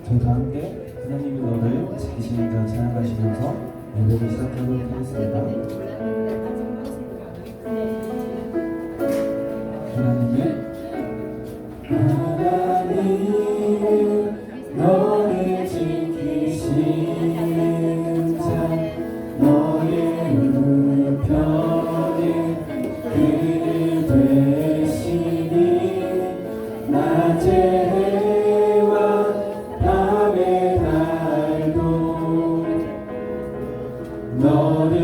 저희가 함께 하나님의 너를 지키시는 자 찬양하시면서 예배를 시작하도록 하겠습니다. 하나님 너를 지키시는 자 너의 우편에 그를 되시니 낮에 해와 밤의 달도 너를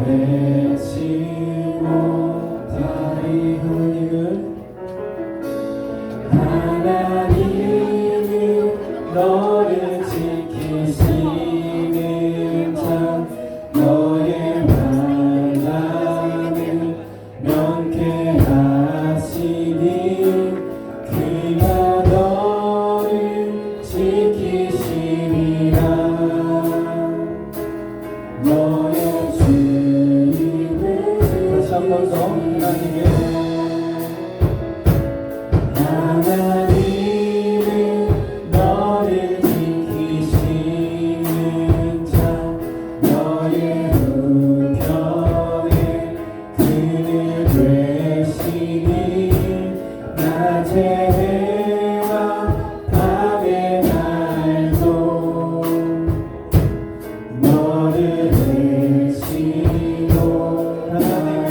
외치고 다리 하나님은 너를 지키시는 자 너의 환난을 면케하시니 그가 너를 지키시리라. 너의 주님을 다시 한 번 더 하나님은 너를 지키시는 자 너의 우편에 그늘 되시니 낮에 해와 밤의 달도 너를 외치고 하나님은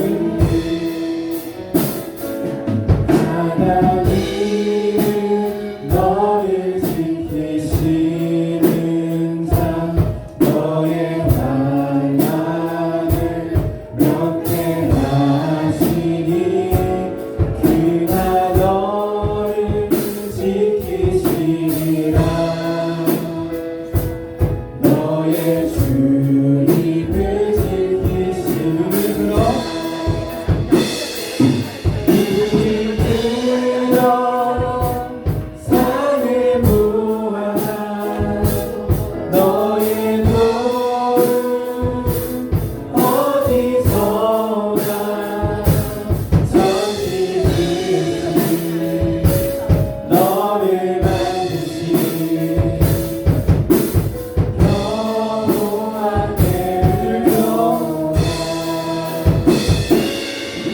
너를 지키시는 자 너의 환난을 면케하시니 그가 너를 지키시리라. 너의 주님을 지키시리라. 산을 보아라 너의 노를 어디서나 전지듯이 너를 만드신 여호와께 들려라.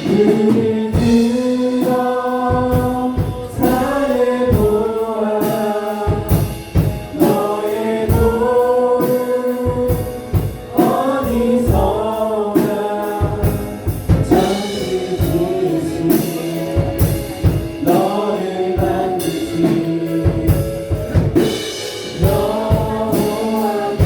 그를 들어 산을 보아라 너의 노를 어디서나 전지듯이 너를 만드신 여호와께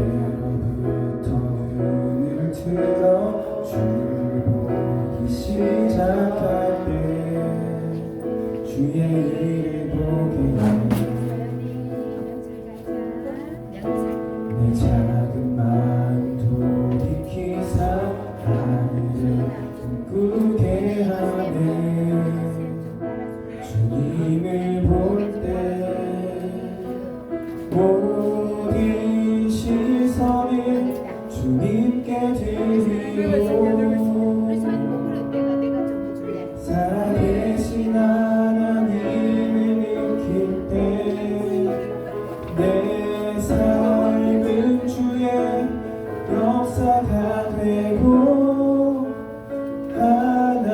내게로부터 눈을 들어 주를 보기 시작할 때 주의 일을 보게 내 작은 마음 돌이키사 하늘을 꿈꾸게 하네. 주님을 볼 때 모든 시선을 주님께 드리고 살아계신 하나님을 느낄 때 내 삶은 주의 역사가 되고 하나님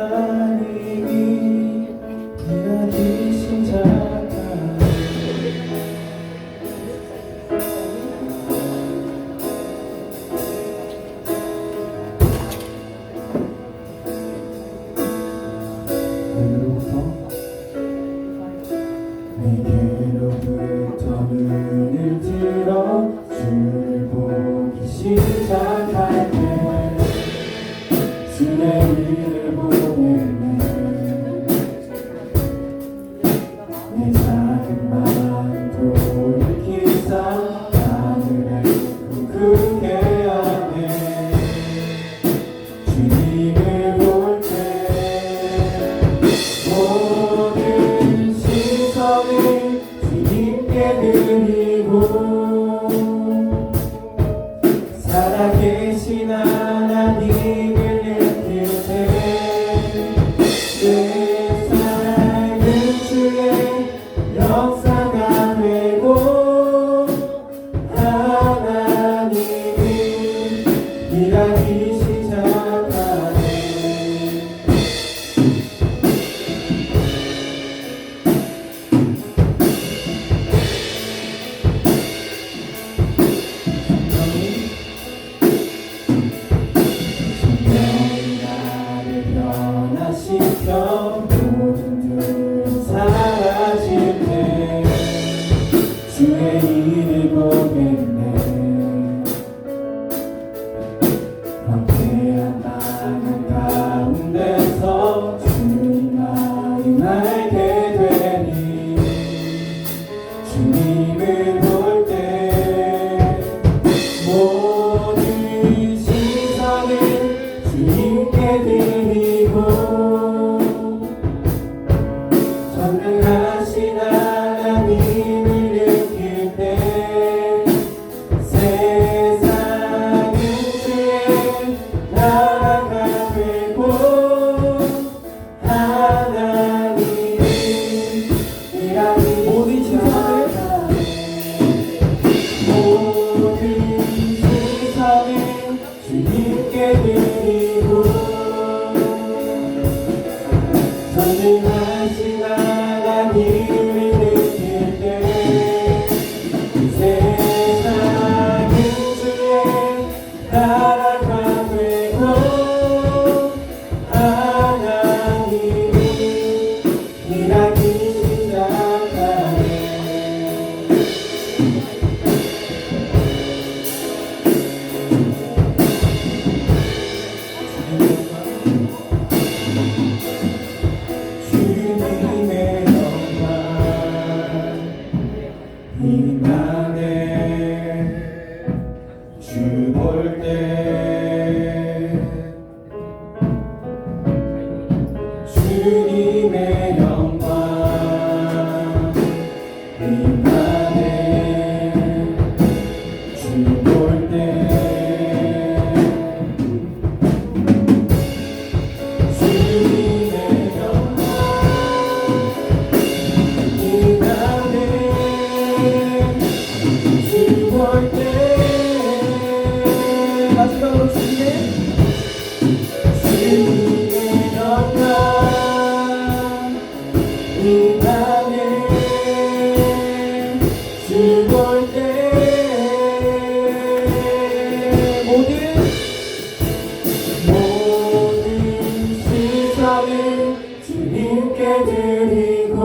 변화시켜 모든 들 사라질 때 주의 일을 보겠네. 황폐한 나는 가운데서 주님만을 알게 되니 주님을 볼 때 모든 시선을 주님께 드리고 전능하신 하나님을 느낄 때 세상은 주의 나라가 되고 하나님이 일하니 모든 시선을 주님께 드리고 전능하신 하나님을 느낄 때 세상은 주의 나라가 되고 하나님이 일하기 시작하네. 주님의 영광 임하네. 주 볼 때 주님의 영광 임하네. 주 볼 때 주님의 영광 임하네. 주 볼 때 마지막으로 주님의 영광 임하네. 주 볼 때 모든 시선을 주님께 드리고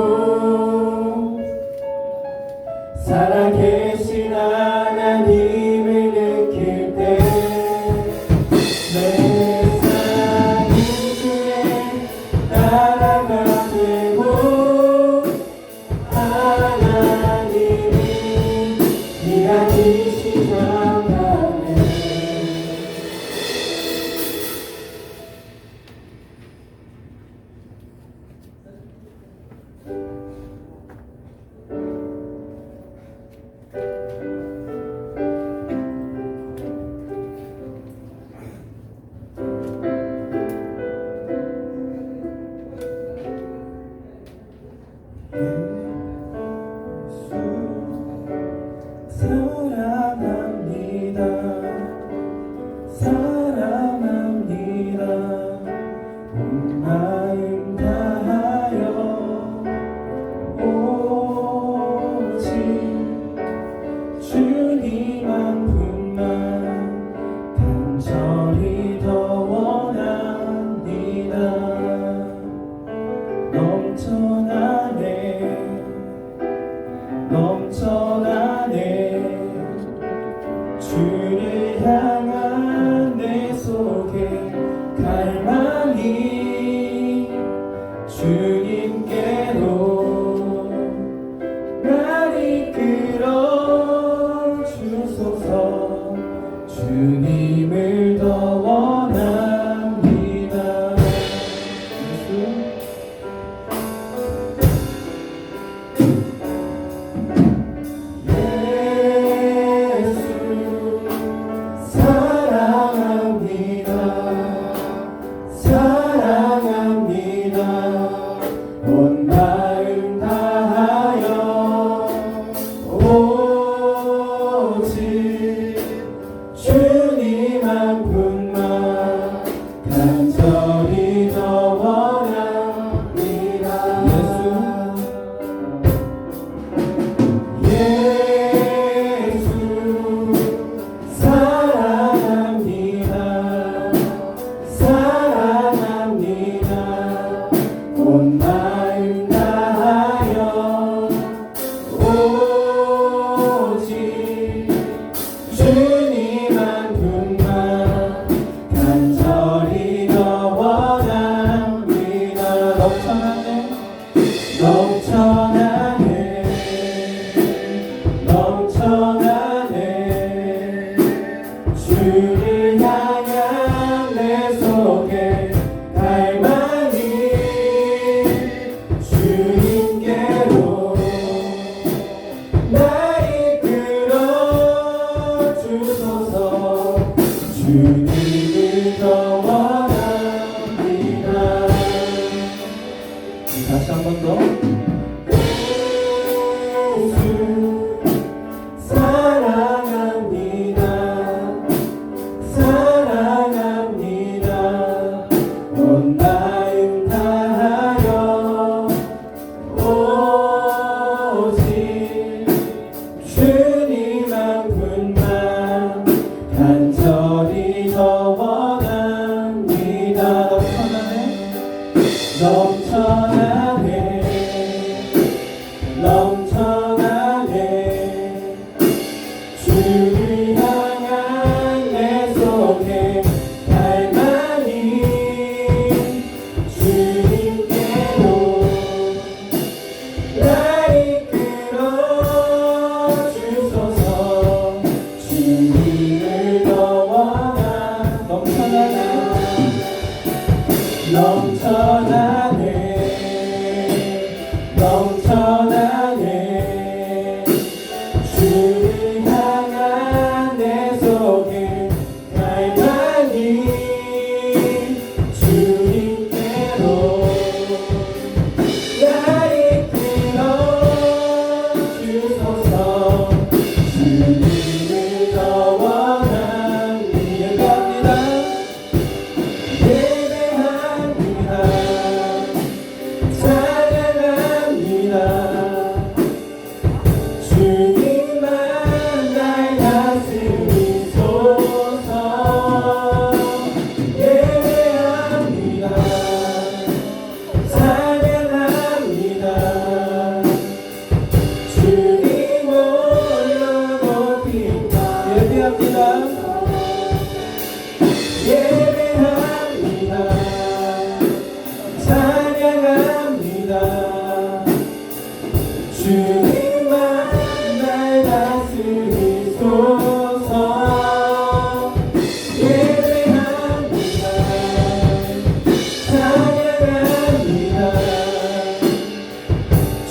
살아계신 하나님을 느낄 때 내 삶이 주의 나라가 되고 하나님이 일하기 시작하네. 사랑합니다. 사랑합니다. 온 마음 다하여 오직 주님 한 분만 간절히 더 원합니다. 넘쳐나네 넘쳐나네. 주를 향한 내 속에 갈망이 주님께로 날 이끌어 주소서. 주님을 더 원합니다. 온 마음 다하여 오직 주님 한 분만 간절히 더 원합니다. 넘쳐나네 넘쳐나네 주를 향한 내 속에 갈망이 주님께로 나 이끌어 주소서. 주님을 더 원합니다. 다시 한 번 더. 사랑합니다. 온 마음 다하여 오직 주님 한 분만 간절히 더 원합니다. 넘쳐나네 주를 향한 내 속에 갈망이 주님께로 나 이끌어 주소서. 주님을 더 원하 넘쳐나네 주를 향한 내 속에 갈망이 주님께로 나 이끌어 주소서. 주님을 더 원합니다. 예배합니다. 찬양합니다. 주님만 날 다스리소서. 예배합니다. 찬양합니다. 주님 홀로 높입니다. 예배합니다. 예배합니다. 찬양합니다. 주님만 날 다스리소서. 예배합니다. 찬양합니다.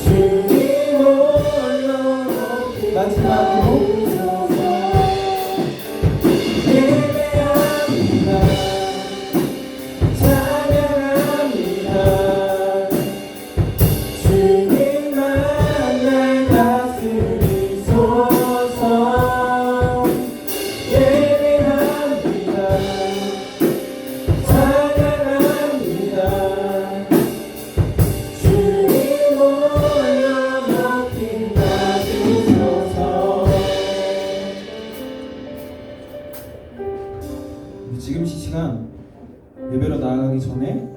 주님 홀로 높이 마지막으로 예배합니다. 찬양합니다. 주님만 날 다스리소서. 예배합니다. 찬양합니다. 주님 홀로 높이 낮으소서. 지금 이 시간 예배로 나아가기 전에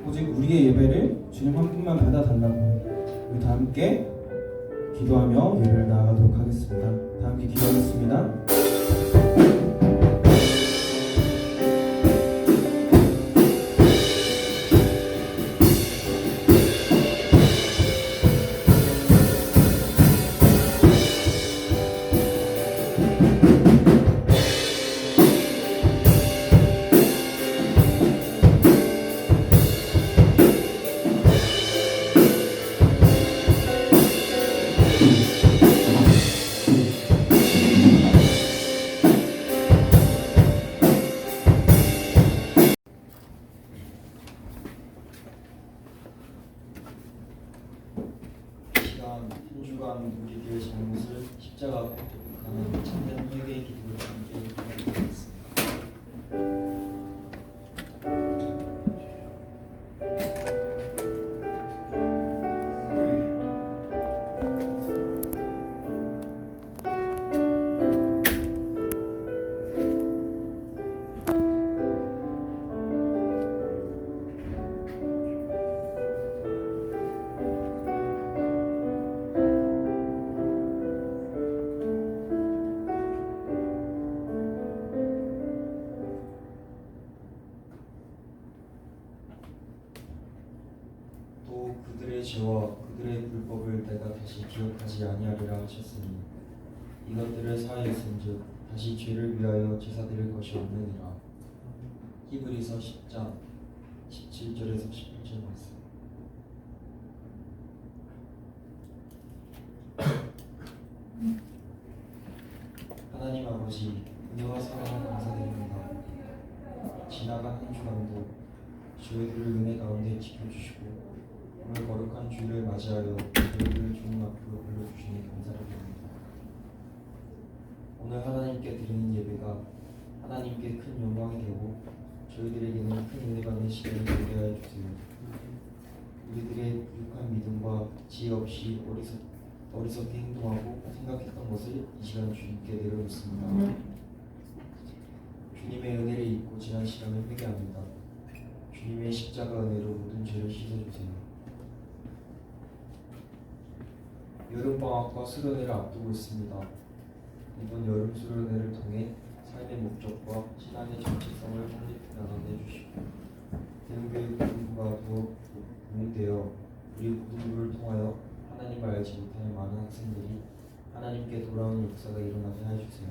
오직 우리의 예배를 주님 한 분만 받아달라고 우리 다 함께 기도하며 예배를 나아가도록 하겠습니다. 다 함께 기도하겠습니다. 한 주간 우리들의 잘못을 십자가 앞에 회복하는 참된 회개의 기도를 함께 드리겠습니다. 죄와 그들의 불법을 내가 다시 기억하지 아니하리라 하셨으니 이것들을 사하였은즉 다시 죄를 위하여 제사 드릴 것이 없느니라. 히브리서 10장 17절에서 18절 말씀. 하나님 아버지, 은혜와 사랑을 감사드립니다. 지나간 한 주간도 저희들을 은혜 가운데 지켜주시고 오늘 거룩한 주일을 맞이하여 저희들을 주님 앞으로 불러주시니 감사를 드립니다. 오늘 하나님께 드리는 예배가 하나님께 큰 영광이 되고 저희들에게는 큰 은혜가 되는 시간이 되게 하여 주세요. 우리들의 부족한 믿음과 지혜 없이 어리석게 행동하고 생각했던 것을 이 시간 주님께 내려놓습니다. 주님의 은혜를 잊고 지난 시간을 회개합니다. 주님의 십자가 은혜로 모든 죄를 씻어주세요. 여름방학과 수련회를 앞두고 있습니다. 이번 여름 수련회를 통해 삶의 목적과 신앙의 정체성을 확립해 나눠내 주시고 대흥교육 고등부가 더 공되어 우리 고등부를 통하여 하나님을 알지 못하는 많은 학생들이 하나님께 돌아오는 역사가 일어나게 해주세요.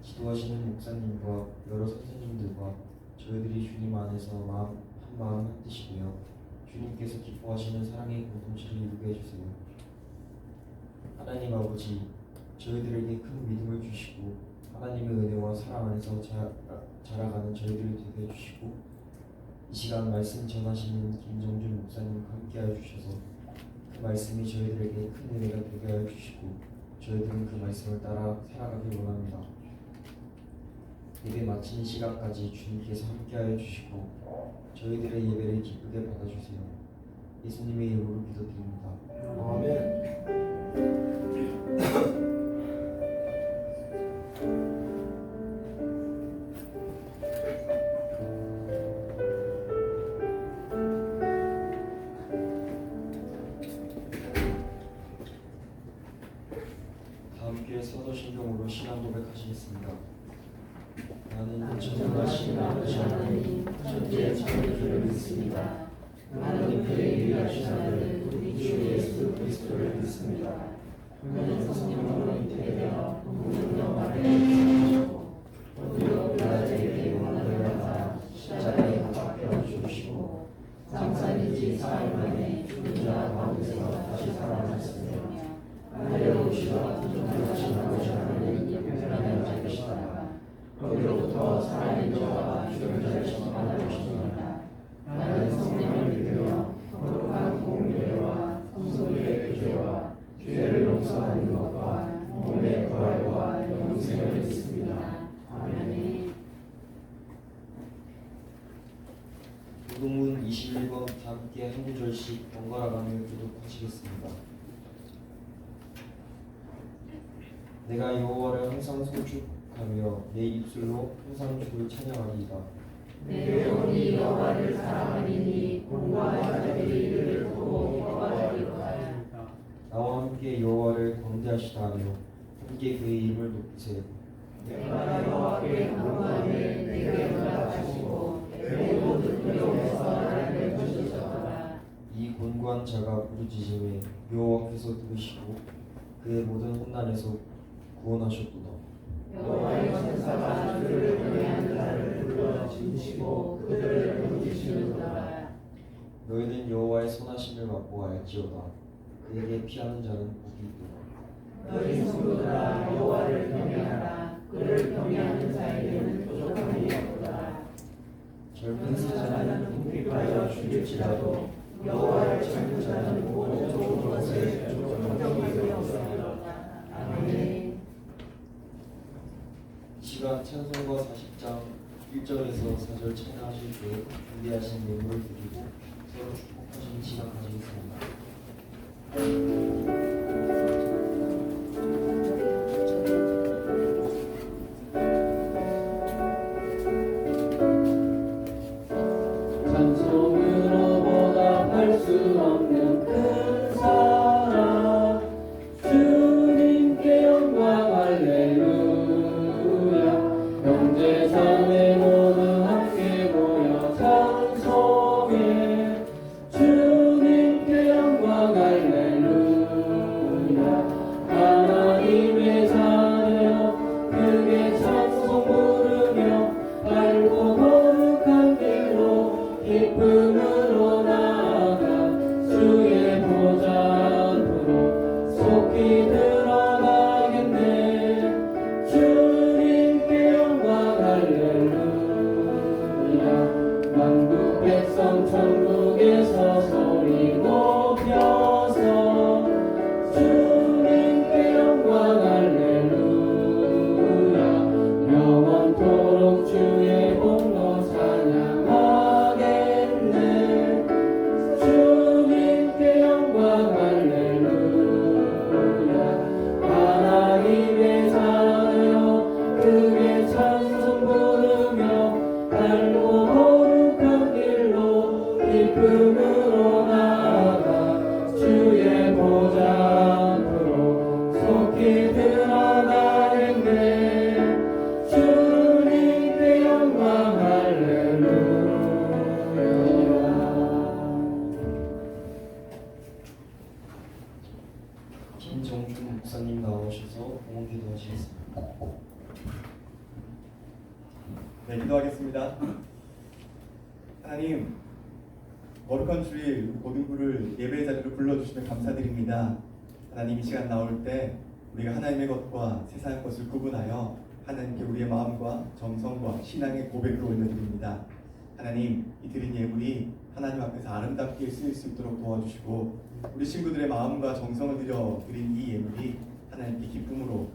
지도하시는 목사님과 여러 선생님들과 저희들이 주님 안에서 한 마음 한 뜻이 되어 주님께서 기뻐하시는 사랑의 공동체를 이루게 해주세요. 하나님 아버지, 저희들에게 큰 믿음을 주시고 하나님의 은혜와 사랑 안에서 자라가는 저희들이 되게 해주시고 이 시간 말씀 전하시는 김정준 목사님과 함께하여 주셔서 그 말씀이 저희들에게 큰 은혜가 되게 하여 주시고 저희들은 그 말씀을 따라 살아가길 원합니다. 예배 마치는 시간까지 주님께서 함께하여 주시고 저희들의 예배를 기쁘게 받아주세요. 예수님의 이름으로 기도드립니다. 아멘. 다 함께 사도신경으로 신앙 고백하시겠습니다. 나는 전능하신 아버지 하나님 천지의 창조주를 믿습니다. 나는 그의 유일하신 아들 우리 주 예수 그리스도를 믿습니다. 그는 성령으로 잉태되어 성령 아래 태어나셨고 본디오 빌라도에게 고난을 받아 십자가에 못 박혀 죽으시고 장사일지 사흘 만에 죽은 자 가운데서 다시 살아나셨으며 하늘에 부족하신 아버지 하나님 영원한 자이시다. 거기로부터 살아있는 자와 죽은 자를 심판하시니라. 나는 성령을 믿으며 거룩한 공의와 성소의 교제와 죄를 용서하는 것과 몸의 부활과 영생을 믿습니다. 아멘. 무동문 21번 다 함께 한 구절씩 번갈아가며 교독하시겠습니다. 내가 여호와를 항상 송축하며 내 입술로 항상 주를 찬양하리이다. 내 영혼이 여호와를 사랑하리니 공부하는 자들이 이를 보고 기뻐하리로다. 나와 함께 여호와를 광대하시다 하며 함께 그의 이름을 높이세요. 내가 여호와께 간구하되 내게 응답하시고 내 모든 두려움에서 나를 건지셨도다. 이 곤고한 자가 부르짖음에 여호와께서 들으시고 그의 모든 혼난에서 구원하셨도다. 여호와의 천사가 주를 경외하는 자를 불러 지으시고 그들을 건지시는도다. 너희는 여호와의 선하심을 맛보아 알지어다. 그에게 피하는 자는 복이 있도다. 너희 성도들아 여호와를 경외하라. 그를 경외하는 자에게는 부족함이 없도다. 젊은 사자는 궁핍하여 죽일지라도 여호와를 찾는 자는 모든 좋은 것을 조종하기 없으리로다. 아멘. 시간 찬송가 40장 1절에서 4절 찬양하실 때 준비하신 예물을 드리고 서로 축복하시는 시간 가지겠습니다. 찬송으로 보답할 수 없는 큰 사랑 주님께 영광 할렐루야. 형제자매 모두 함께 모여 찬송해 주님께 기쁨으로 나아가 주의 보좌 앞으로 속히 들어가겠네. 주님께 영광 할렐루야. 만국 백성 천국에서 소리 높여서 주님께 영광 할렐루야. 영원토록 주의 공로 찬양하겠네. 주님께 영광 할렐루야. 하나님의 자녀 크게 찬송 부르며 달고 거룩한 길로 기쁨으로 나아가 주의 보좌 앞으로 속히 들어가겠네. 주님께 영광 할렐루야. 김정준 목사님 나오셔서 공헌 기도하시겠습니다. 네, 기도하겠습니다. 하나님, 거룩한 주일 모든 부를 예배의 자리로 불러주시면 감사드립니다. 하나님, 이 시간 나올 때 우리가 하나님의 것과 세상의 것을 구분하여 하나님께 우리의 마음과 정성과 신앙의 고백으로 올려드립니다. 하나님, 이 드린 예물이 하나님 앞에서 아름답게 쓰일 수 있도록 도와주시고 우리 친구들의 마음과 정성을 들여 드린 이 예물이 하나님께 기쁨으로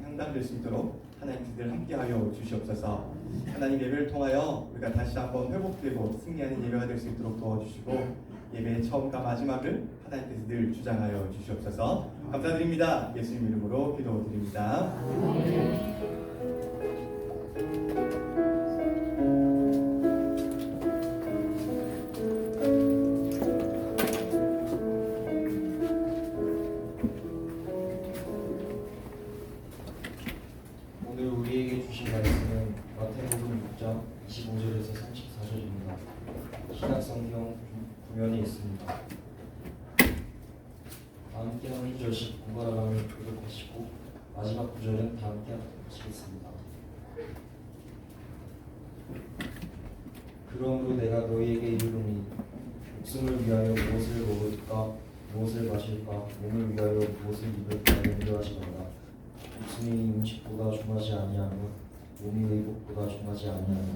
향당될 수 있도록 하나님께서 늘 함께하여 주시옵소서. 하나님, 예배를 통하여 우리가 다시 한번 회복되고 승리하는 예배가 될 수 있도록 도와주시고 예배의 처음과 마지막을 하나님께서 늘 주장하여 주시옵소서. 감사드립니다. 예수님 이름으로 기도드립니다. 오늘 우리에게 주신 말씀은 마태복음 6장 25절에서 34절입니다. 신약성경 구면에 있습니다. 다 함께 한 구절씩 번갈아가며 교독하시고 마지막 구절은 다 함께 하시겠습니다. 그러므로 내가 너희에게 이르노니 목숨을 위하여 무엇을 먹을까 무엇을 마실까 몸을 위하여 무엇을 입을까 염려하지 말라. 목숨이 음식보다 중하지 아니하며 몸이 의복보다 중하지 아니하며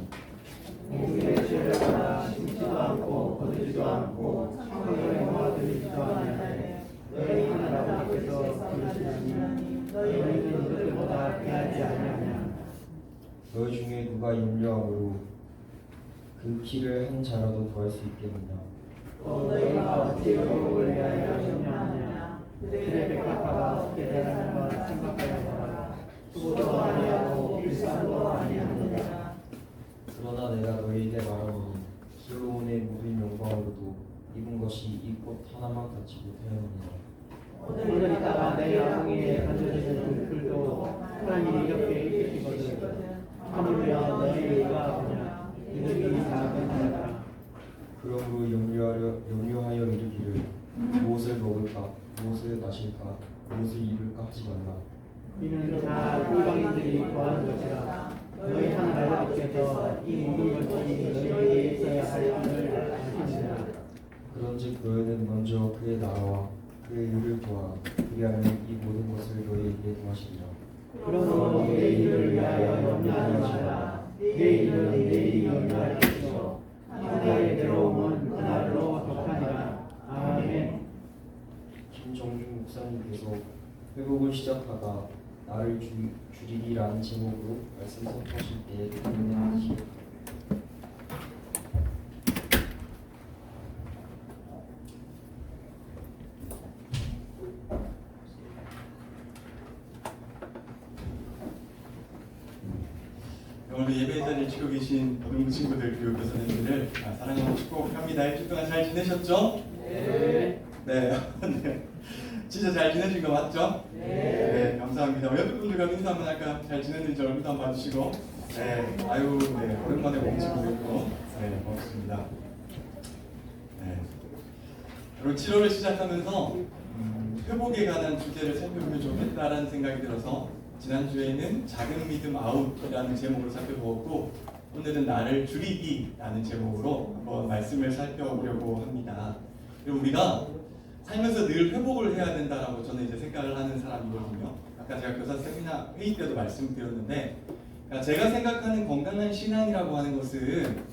우리의 죄를 받아 심지도 않고 거두지도 않고 창고에 모아들이지도 아니하되 너희 하나님 아버지께서 부르시나니 너희는 이들보다 귀하지 아니하냐. 너희 중에 누가 염려함으로 그 키를 한 자라도 더할 수 있겠느냐. 또 너희가 어찌 의복을 위하여 염려하냐. 그들의 백합화가 어떻게 되느냐 생각하여 보라. 수고도 아니하고 일상도 아니하느냐. 그러나 내가 너희에게 말하노니 솔로몬의 모든 영광으로도 입은 것이 이 꽃 하나만 갖지 못하였느니라. 오늘 있다가 내 양궁에 던져지는 들도 하나님이 이렇게 이끄시거든. 하물며 너희가 보냐. 이들이 작은 자라. 그러므로 염려하여 이르기를 무엇을 먹을까 무엇을 마실까 무엇을 입을까 하지 말라. 이는 다 꿀방인들이 구하는 것이라. 너희 하나님 아버지께서 이 모든 것이 너희에게 있어야 할 줄을 아시느니라. 그런즉 너희는 먼저 그의 나라와 그의 의를 구하라. 그리하면 이 모든 것을 너희에게 더하시리라. 그러므로 내일을 위하여 염려하지 말라. 내일은 내일이 염려할 것이요 그날의 괴로움은 그날로 족하니라. 아멘. 김정준 목사님께서 회복을 시작하다 나를 줄이리라는 제목으로 말씀 선포하실 때 인내하시오. 오늘 예배 자리에 치고 계신 모든 친구들 그리고 교사님들을 사랑하고 축복합니다. 일주일 동안 잘 지내셨죠? 네. 네. 네. 진짜 잘 지내신 거 맞죠? 네. 감사합니다. 옆에 분들과 인사 한번 할까? 잘 지냈는지 얼굴도 한번 봐주시고. 네. 아유, 네. 오랜만에 멈추고 있고. 네. 고맙습니다. 네. 그리고 7월을 시작하면서 회복에 관한 주제를 살펴보면 좋겠다라는 생각이 들어서 지난주에는 작은 믿음 아웃이라는 제목으로 살펴보았고 오늘은 나를 줄이기라는 제목으로 한번 말씀을 살펴보려고 합니다. 그리고 우리가 살면서 늘 회복을 해야 된다라고 저는 이제 생각을 하는 사람이거든요. 아까 제가 교사 세미나 회의 때도 말씀드렸는데, 그러니까 제가 생각하는 건강한 신앙이라고 하는 것은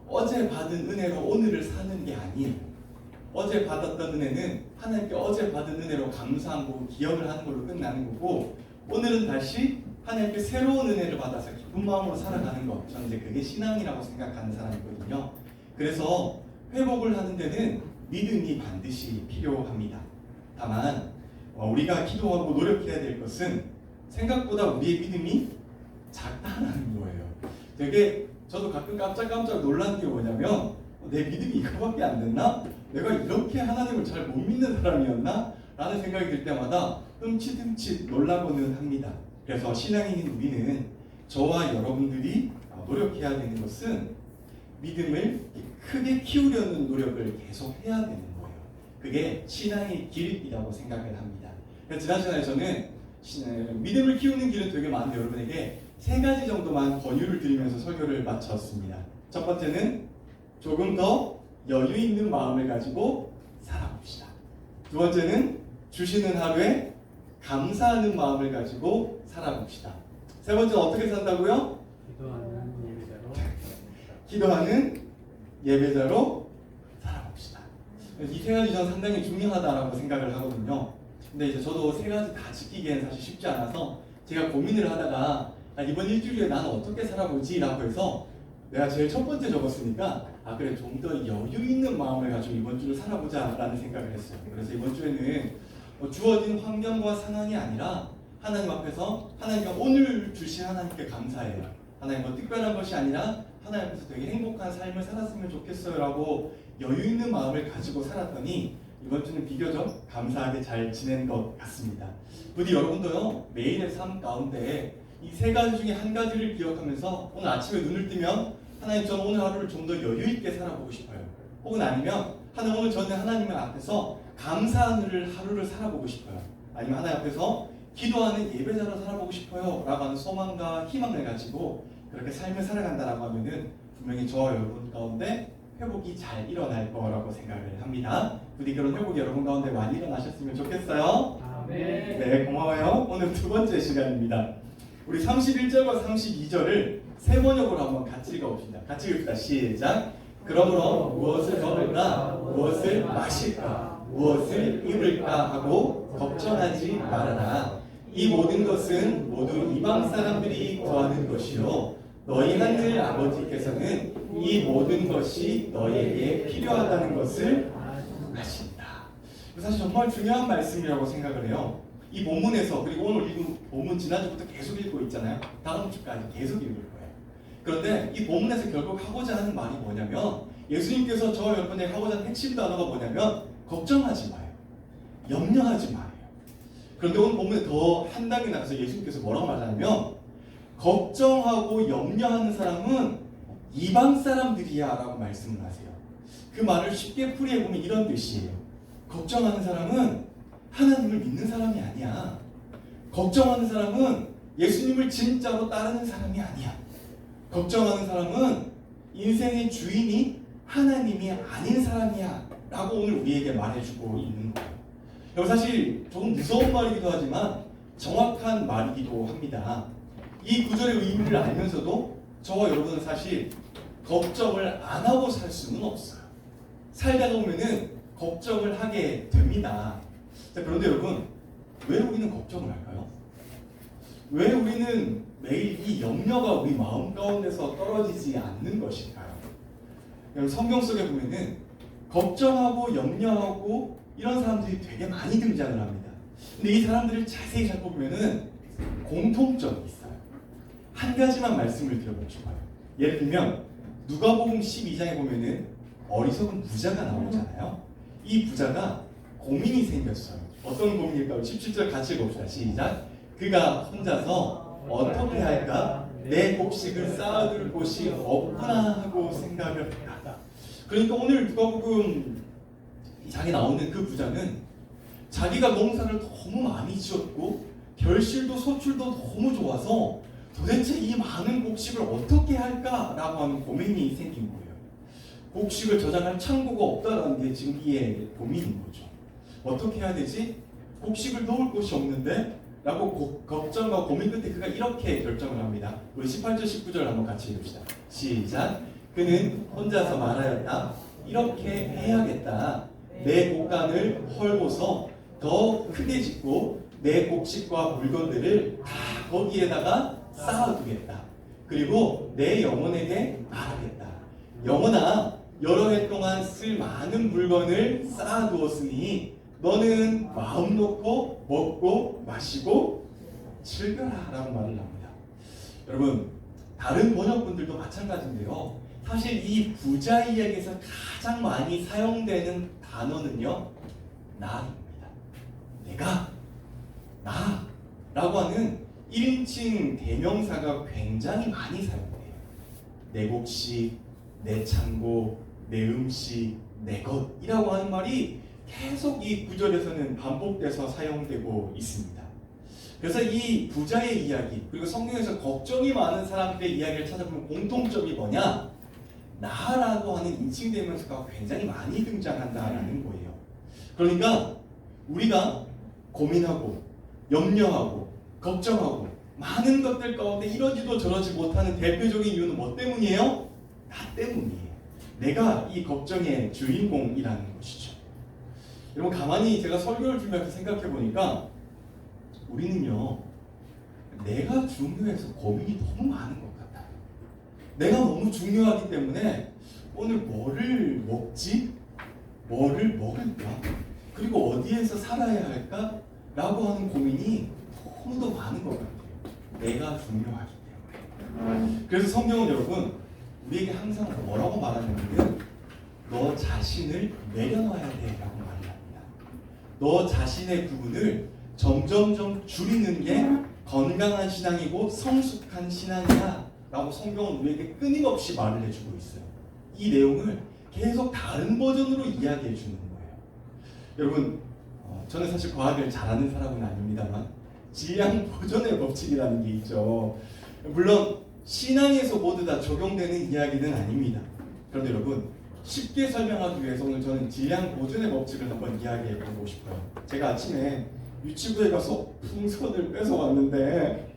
어제 받은 은혜로 오늘을 사는 게 아니에요. 어제 받았던 은혜는 하나님께 어제 받은 은혜로 감사하고 기억을 하는 걸로 끝나는 거고, 오늘은 다시 하나님께 새로운 은혜를 받아서 기쁜 마음으로 살아가는 것, 저는 이제 그게 신앙이라고 생각하는 사람이거든요. 그래서 회복을 하는 데는 믿음이 반드시 필요합니다. 다만 우리가 기도하고 노력해야 될 것은 생각보다 우리의 믿음이 작다는 거예요. 되게 저도 가끔 깜짝깜짝 놀란 게 뭐냐면, 내 믿음이 이거밖에 안 됐나? 내가 이렇게 하나님을 잘 못 믿는 사람이었나? 라는 생각이 들 때마다 흠칫흠칫 놀라고는 합니다. 그래서 신앙인인 우리는, 저와 여러분들이 노력해야 되는 것은 믿음을 크게 키우려는 노력을 계속 해야 되는 거예요. 그게 신앙의 길이라고 생각을 합니다. 그래서 지난 시간에 저는 믿음을 키우는 길은 되게 많은 여러분에게 3가지 정도만 권유를 드리면서 설교를 마쳤습니다. 첫 번째는 조금 더 여유 있는 마음을 가지고 살아봅시다. 두 번째는 주시는 하루에 감사하는 마음을 가지고 살아봅시다. 세 번째는 어떻게 산다고요? 기도하는 예배자로 살아봅시다. 이 3가지 저는 상당히 중요하다라고 생각을 하거든요. 근데 이제 저도 3가지 다 지키기에는 사실 쉽지 않아서 제가 고민을 하다가 이번 일주일에 나는 어떻게 살아보지? 라고 해서 내가 제일 첫 번째 적었으니까 그래, 좀 더 여유 있는 마음을 가지고 이번 주를 살아보자 라는 생각을 했어요. 그래서 이번 주에는 주어진 환경과 상황이 아니라 하나님 앞에서 하나님과 오늘 주신 하나님께 감사해요. 하나님 특별한 것이 아니라 하나님 앞에서 되게 행복한 삶을 살았으면 좋겠어요 라고 여유 있는 마음을 가지고 살았더니 이번 주는 비교적 감사하게 잘 지낸 것 같습니다. 부디 여러분도요, 매일의 삶 가운데 이 3가지 중에 한 가지를 기억하면서 오늘 아침에 눈을 뜨면 하나님, 저는 오늘 하루를 좀 더 여유 있게 살아보고 싶어요. 혹은 아니면 하나님, 오늘 저는 하나님 앞에서 감사하는 하루를 살아보고 싶어요. 아니면 하나님 앞에서 기도하는 예배자로 살아보고 싶어요 라고 하는 소망과 희망을 가지고 그렇게 삶을 살아간다라고 하면은 분명히 저와 여러분 가운데 회복이 잘 일어날 거라고 생각을 합니다. 부디 그런 회복이 여러분 가운데 많이 일어나셨으면 좋겠어요. 네, 고마워요. 오늘 2번째 시간입니다. 우리 31절과 32절을 3번역으로 한번 같이 읽어봅시다. 같이 읽읍시다. 시작. 그러므로 무엇을 먹을까, 무엇을 마실까, 무엇을 입을까 하고 걱정하지 말아라. 이 모든 것은 모두 이방 사람들이 구하는 것이요, 너희 하늘 아버지께서는 이 모든 것이 너희에게 필요하다는 것을 아신다. 사실 정말 중요한 말씀이라고 생각을 해요. 이 본문에서, 그리고 오늘 읽은 본문 지난주부터 계속 읽고 있잖아요. 다음 주까지 계속 읽을 거예요. 그런데 이 본문에서 결국 하고자 하는 말이 뭐냐면, 예수님께서 저와 여러분에게 하고자 하는 핵심 단어가 뭐냐면 걱정하지 마요, 염려하지 마요. 그런데 오늘 본문에 더 한 단계 나가서 예수님께서 뭐라고 말하냐면, 걱정하고 염려하는 사람은 이방 사람들이야 라고 말씀을 하세요. 그 말을 쉽게 풀이해보면 이런 뜻이에요. 걱정하는 사람은 하나님을 믿는 사람이 아니야. 걱정하는 사람은 예수님을 진짜로 따르는 사람이 아니야. 걱정하는 사람은 인생의 주인이 하나님이 아닌 사람이야 라고 오늘 우리에게 말해주고 있는 거예요. 여기 사실 조금 무서운 말이기도 하지만 정확한 말이기도 합니다. 이 구절의 의미를 알면서도 저와 여러분은 사실 걱정을 안 하고 살 수는 없어요. 살다 보면은 걱정을 하게 됩니다. 자, 그런데 여러분, 왜 우리는 걱정을 할까요? 왜 우리는 매일 이 염려가 우리 마음 가운데서 떨어지지 않는 것일까요? 여러분, 성경 속에 보면은 걱정하고 염려하고 이런 사람들이 되게 많이 등장을 합니다. 근데 이 사람들을 자세히 살펴보면은 공통점이 있어요. 한 가지만 말씀을 드려보고 싶어요. 예를 들면 누가복음 12장에 보면은 어리석은 부자가 나오잖아요. 이 부자가 고민이 생겼어요. 어떤 고민일까요? 17절 같이 읽어봅시다. 시작. 그가 혼자서 어떻게 할까? 내 곡식을 쌓아둘 곳이 없구나 하고 생각을 했다. 그러니까 오늘 누가복음 장에 나오는 그 부자는 자기가 농사를 너무 많이 지었고 결실도 소출도 너무 좋아서 도대체 이 많은 곡식을 어떻게 할까라고 하는 고민이 생긴 거예요. 곡식을 저장할 창고가 없다는 게 지금 이의 고민인 거죠. 어떻게 해야 되지? 곡식을 넣을 곳이 없는데? 라고 걱정과 고민 끝에 그가 이렇게 결정을 합니다. 우리 18절 19절 한번 같이 읽읍시다. 시작. 그는 혼자서 말하였다. 이렇게 해야겠다. 내 곡간을 헐고서 더 크게 짓고 내 곡식과 물건들을 다 거기에다가 쌓아두겠다. 그리고 내 영혼에게 말하겠다. 영혼아, 여러 해 동안 쓸 많은 물건을 쌓아두었으니 너는 마음 놓고 먹고 마시고 즐겨라 라고 말을 합니다. 여러분, 다른 번역분들도 마찬가지인데요. 사실 이 부자 이야기에서 가장 많이 사용되는 단어는요, 나입니다. 내가, 나 라고 하는 1인칭 대명사가 굉장히 많이 사용돼요. 내 곡식, 내 창고, 내 음식, 내 것이라고 하는 말이 계속 이 구절에서는 반복돼서 사용되고 있습니다. 그래서 이 부자의 이야기, 그리고 성경에서 걱정이 많은 사람들의 이야기를 찾아보면 공통점이 뭐냐? 나라고 하는 인칭대명사가 굉장히 많이 등장한다라는 거예요. 그러니까 우리가 고민하고 염려하고 걱정하고 많은 것들 가운데 이러지도 저러지 못하는 대표적인 이유는 뭐 때문이에요? 나 때문이에요. 내가 이 걱정의 주인공이라는 것이죠. 여러분, 가만히 제가 설교를 준비해서 생각해 보니까 우리는요, 내가 중요해서 고민이 너무 많은 것 같아요. 내가 너무 중요하기 때문에 오늘 뭐를 먹지? 뭐를 먹을까? 그리고 어디에서 살아야 할까? 라고 하는 고민이 너무도 많은 것 같아요. 내가 중요하기 때문에. 그래서 성경은 여러분, 우리에게 항상 뭐라고 말하냐면 너 자신을 내려놔야 돼 라고 말합니다. 너 자신의 부분을 점점점 줄이는 게 건강한 신앙이고 성숙한 신앙이야 라고 성경은 우리에게 끊임없이 말을 해주고 있어요. 이 내용을 계속 다른 버전으로 이야기해 주는 거예요. 여러분, 저는 사실 과학을 잘하는 사람은 아닙니다만 질량 보존의 법칙이라는 게 있죠. 물론 신앙에서 모두 다 적용되는 이야기는 아닙니다. 그런데 여러분, 쉽게 설명하기 위해서 오늘 저는 질량 보존의 법칙을 한번 이야기해 보고 싶어요. 제가 아침에 유치부에 가서 풍선을 뺏어왔는데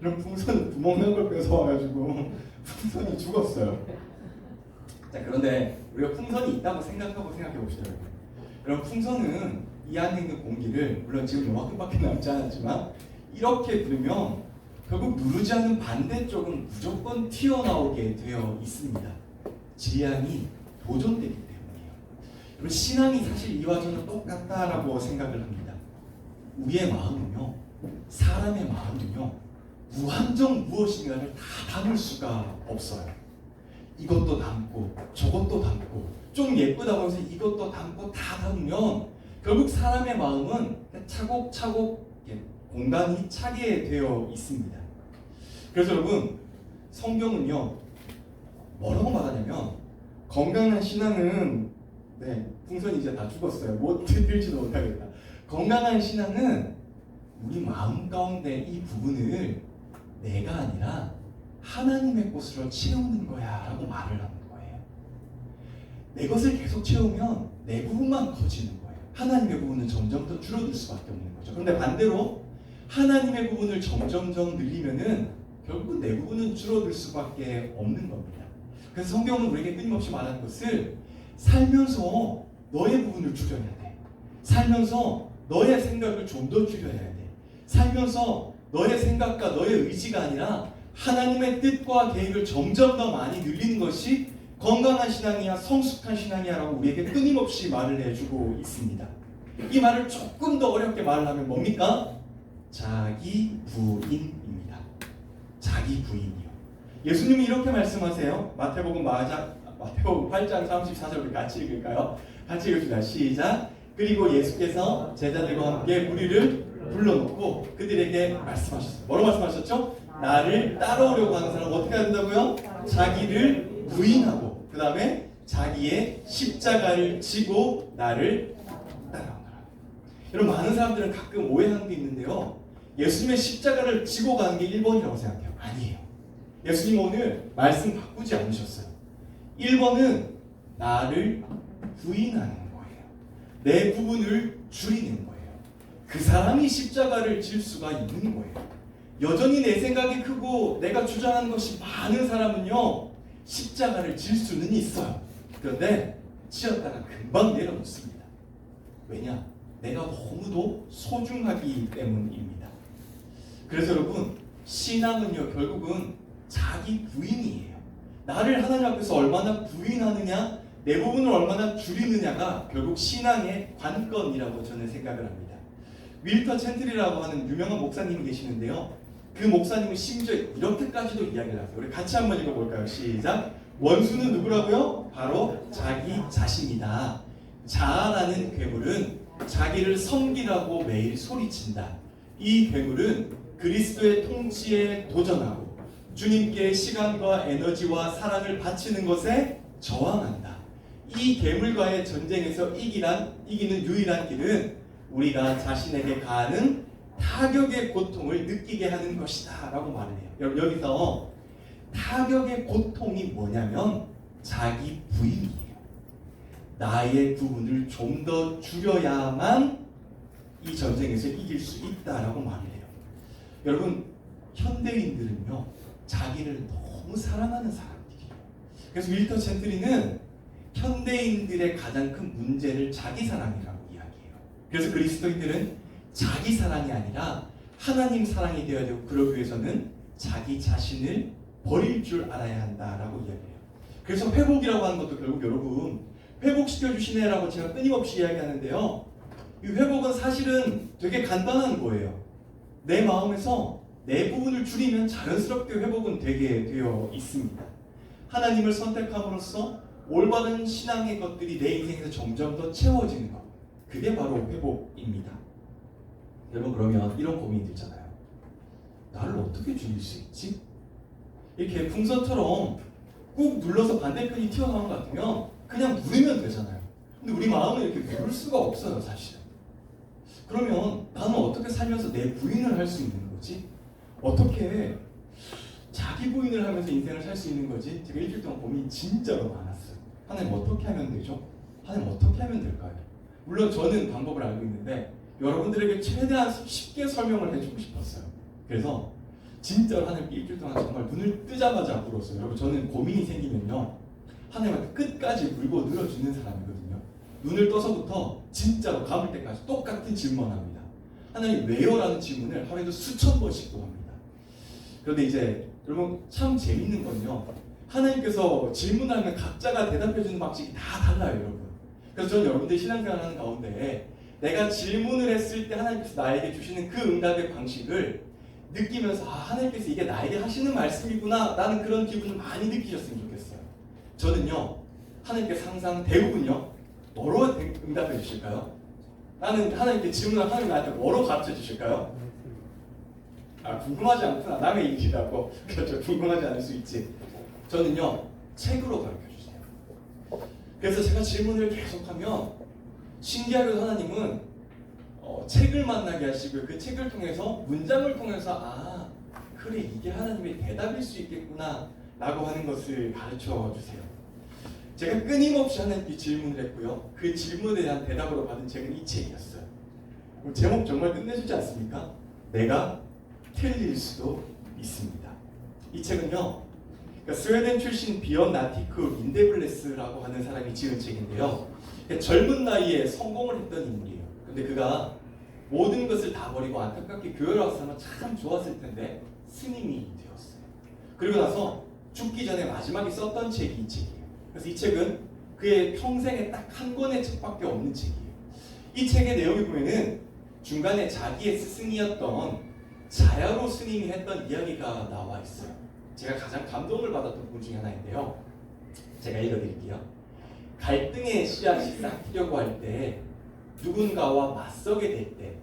이런 풍선 구멍난 걸 뺏어와가지고 풍선이 죽었어요. 자, 그런데 우리가 풍선이 있다고 생각하고 생각해 봅시다. 여러분, 풍선은 이 안에 있는 공기를 물론 지금 요만큼밖에 남지 않았지만 이렇게 부르면 결국 누르지 않는 반대쪽은 무조건 튀어나오게 되어 있습니다. 질량이 보존되기 때문이에요. 여러분, 신앙이 사실 이와 저는 똑같다라고 생각을 합니다. 우리의 마음은요, 사람의 마음은요, 무한정 무엇인가를 다 담을 수가 없어요. 이것도 담고 저것도 담고 좀 예쁘다고 해서 이것도 담고 다 담으면 결국 사람의 마음은 차곡차곡 공간이 차게 되어 있습니다. 그래서 여러분, 성경은요, 뭐라고 말하냐면 건강한 신앙은 풍선이 이제 다 죽었어요. 못 들지도 못하겠다. 건강한 신앙은 우리 마음 가운데 이 부분을 내가 아니라 하나님의 것으로 채우는 거야 라고 말을 하는 거예요. 내 것을 계속 채우면 내 부분만 커지는 거예요. 하나님의 부분은 점점 더 줄어들 수밖에 없는 거죠. 그런데 반대로 하나님의 부분을 점점점 늘리면은 결국은 내 부분은 줄어들 수밖에 없는 겁니다. 그래서 성경은 우리에게 끊임없이 말하는 것을 살면서 너의 부분을 줄여야 돼. 살면서 너의 생각을 좀 더 줄여야 돼. 살면서 너의 생각과 너의 의지가 아니라 하나님의 뜻과 계획을 점점 더 많이 늘리는 것이 건강한 신앙이야, 성숙한 신앙이야 라고 우리에게 끊임없이 말을 해주고 있습니다. 이 말을 조금 더 어렵게 말을 하면 뭡니까? 자기 부인입니다. 자기 부인이요. 예수님이 이렇게 말씀하세요. 마태복음 8장 34절 우리 같이 읽을까요? 같이 읽읍시다. 시작. 그리고 예수께서 제자들과 함께 무리를 불러놓고 그들에게 말씀하셨어요. 뭐라고 말씀하셨죠? 나를 따라오려고 하는 사람은 어떻게 해야 된다고요? 자기를 부인하고 그 다음에 자기의 십자가를 지고 나를 따라오라. 여러분, 많은 사람들은 가끔 오해하는 게 있는데요. 예수님의 십자가를 지고 가는 게 1번이라고 생각해요? 아니에요. 예수님 오늘 말씀 바꾸지 않으셨어요. 1번은 나를 부인하는 거예요. 내 부분을 줄이는 거예요. 그 사람이 십자가를 질 수가 있는 거예요. 여전히 내 생각이 크고 내가 주장하는 것이 많은 사람은요, 십자가를 질 수는 있어요. 그런데 지었다가 금방 내려놓습니다. 왜냐? 내가 너무도 소중하기 때문입니다. 그래서 여러분, 신앙은요, 결국은 자기 부인이에요. 나를 하나님 앞에서 얼마나 부인하느냐, 내 부분을 얼마나 줄이느냐가 결국 신앙의 관건이라고 저는 생각을 합니다. 윌터 챈틀이라고 하는 유명한 목사님이 계시는데요, 그 목사님은 심지어 이렇게까지도 이야기를 하세요. 우리 같이 한번 읽어볼까요? 시작. 원수는 누구라고요? 바로 자기 자신이다. 자아라는 괴물은 자기를 섬기라고 매일 소리친다. 이 괴물은 그리스도의 통치에 도전하고 주님께 시간과 에너지와 사랑을 바치는 것에 저항한다. 이 괴물과의 전쟁에서 이기는 유일한 길은 우리가 자신에게 가하는 타격의 고통을 느끼게 하는 것이다 라고 말을 해요. 여기서 타격의 고통이 뭐냐면 자기 부인이에요. 나의 부분을 좀 더 줄여야만 이 전쟁에서 이길 수 있다라고 말을 해요. 여러분, 현대인들은요, 자기를 너무 사랑하는 사람들이에요. 그래서 윌터 챈틀리는 현대인들의 가장 큰 문제를 자기 사랑이라고 이야기해요. 그래서 그리스도인들은 자기 사랑이 아니라 하나님 사랑이 되어야 되고, 그러기 위해서는 자기 자신을 버릴 줄 알아야 한다라고 이야기해요. 그래서 회복이라고 하는 것도 결국 여러분, 회복시켜 주시네라고 제가 끊임없이 이야기하는데요, 이 회복은 사실은 되게 간단한 거예요. 내 마음에서 내 부분을 줄이면 자연스럽게 회복은 되게 되어 있습니다. 하나님을 선택함으로써 올바른 신앙의 것들이 내 인생에서 점점 더 채워지는 것, 그게 바로 회복입니다. 여러분, 그러면 이런 고민이 들잖아요. 나를 어떻게 줄일 수 있지? 이렇게 풍선처럼 꾹 눌러서 반대편이 튀어나온 것 같으면 그냥 누르면 되잖아요. 근데 우리 마음은 이렇게 누를 수가 없어요, 사실은. 그러면 나는 어떻게 살면서 내 부인을 할 수 있는 거지? 어떻게 자기 부인을 하면서 인생을 살 수 있는 거지? 제가 일주일 동안 고민이 진짜로 많았어요. 하나님 어떻게 하면 되죠? 하나님 어떻게 하면 될까요? 물론 저는 방법을 알고 있는데 여러분들에게 최대한 쉽게 설명을 해주고 싶었어요. 그래서 진짜로 하나님께 일주일 동안 정말 눈을 뜨자마자 물었어요. 여러분, 저는 고민이 생기면요, 하나님한테 끝까지 물고 늘어주는 사람이거든요. 눈을 떠서부터 진짜로 감을 때까지 똑같은 질문합니다. 하나님 왜요? 라는 질문을 하루에도 수천 번씩도 합니다. 그런데 이제 여러분, 참 재밌는 건요, 하나님께서 질문하면 각자가 대답해주는 방식이 다 달라요, 여러분. 그래서 저는 여러분들 신앙생활 하는 가운데 내가 질문을 했을 때 하나님께서 나에게 주시는 그 응답의 방식을 느끼면서, 아, 하나님께서 이게 나에게 하시는 말씀이구나 라는 그런 기분을 많이 느끼셨으면 좋겠어요. 저는요, 하나님께서 항상 대부분요, 뭐로 응답해 주실까요? 나는 하나님께 질문을 하나님 나한테 뭐로 가르쳐 주실까요? 아, 궁금하지 않구나. 남의 일이라고. 그렇죠. 궁금하지 않을 수 있지. 저는요, 책으로 가르쳐 주세요. 그래서 제가 질문을 계속하면 신기하게도 하나님은 책을 만나게 하시고, 그 책을 통해서, 문장을 통해서, 아, 그래, 이게 하나님의 대답일 수 있겠구나 라고 하는 것을 가르쳐 주세요. 제가 끊임없이 하나님께 질문을 했고요, 그 질문에 대한 대답으로 받은 책은 이 책이었어요. 제목 정말 끝내주지 않습니까? 내가 틀릴 수도 있습니다. 이 책은요, 그러니까 스웨덴 출신 비언 나티크 린데블레스라고 하는 사람이 지은 책인데요, 젊은 나이에 성공을 했던 인물이에요. 근데 그가 모든 것을 다 버리고 안타깝게 교회를 왔으면 참 좋았을 텐데 스님이 되었어요. 그리고 나서 죽기 전에 마지막에 썼던 책이 이 책이에요. 그래서 이 책은 그의 평생에 딱 한 권의 책밖에 없는 책이에요. 이 책의 내용을 보면은 중간에 자기의 스승이었던 자야로 스님이 했던 이야기가 나와 있어요. 제가 가장 감동을 받았던 분 중에 하나인데요, 제가 읽어드릴게요. 갈등의 씨앗이 싹트려고 할 때, 누군가와 맞서게 될 때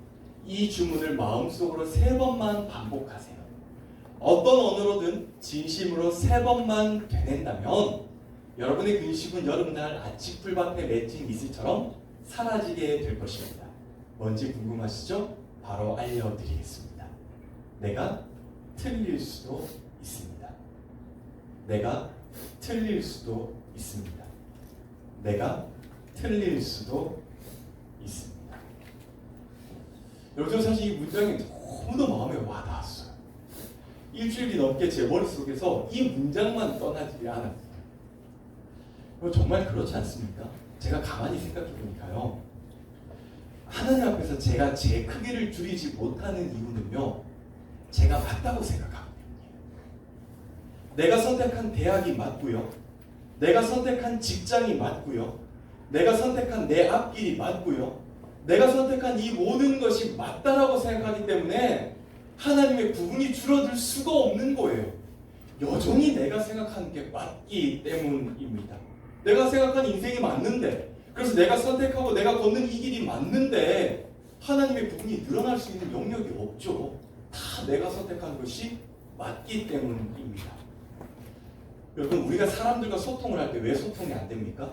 이 주문을 마음속으로 3번만 반복하세요. 어떤 언어로든 진심으로 3번만 되낸다면 여러분의 근심은 여름날 아침 풀밭에 맺힌 이슬처럼 사라지게 될 것입니다. 뭔지 궁금하시죠? 바로 알려드리겠습니다. 내가 틀릴 수도 있습니다. 내가 틀릴 수도 있습니다. 내가 틀릴 수도 있습니다. 여러분, 사실 이 문장이 너무도 마음에 와닿았어요. 일주일이 넘게 제 머릿속에서 이 문장만 떠나지 않았어요. 정말 그렇지 않습니까? 제가 가만히 생각해 보니까요, 하나님 앞에서 제가 제 크기를 줄이지 못하는 이유는요, 제가 맞다고 생각하거든요. 내가 선택한 대학이 맞고요, 내가 선택한 직장이 맞고요, 내가 선택한 내 앞길이 맞고요, 내가 선택한 이 모든 것이 맞다라고 생각하기 때문에 하나님의 부분이 줄어들 수가 없는 거예요. 여전히 내가 생각하는 게 맞기 때문입니다. 내가 생각한 인생이 맞는데, 그래서 내가 선택하고 내가 걷는 이 길이 맞는데 하나님의 부분이 늘어날 수 있는 영역이 없죠. 다 내가 선택한 것이 맞기 때문입니다. 여러분, 우리가 사람들과 소통을 할 때 왜 소통이 안 됩니까?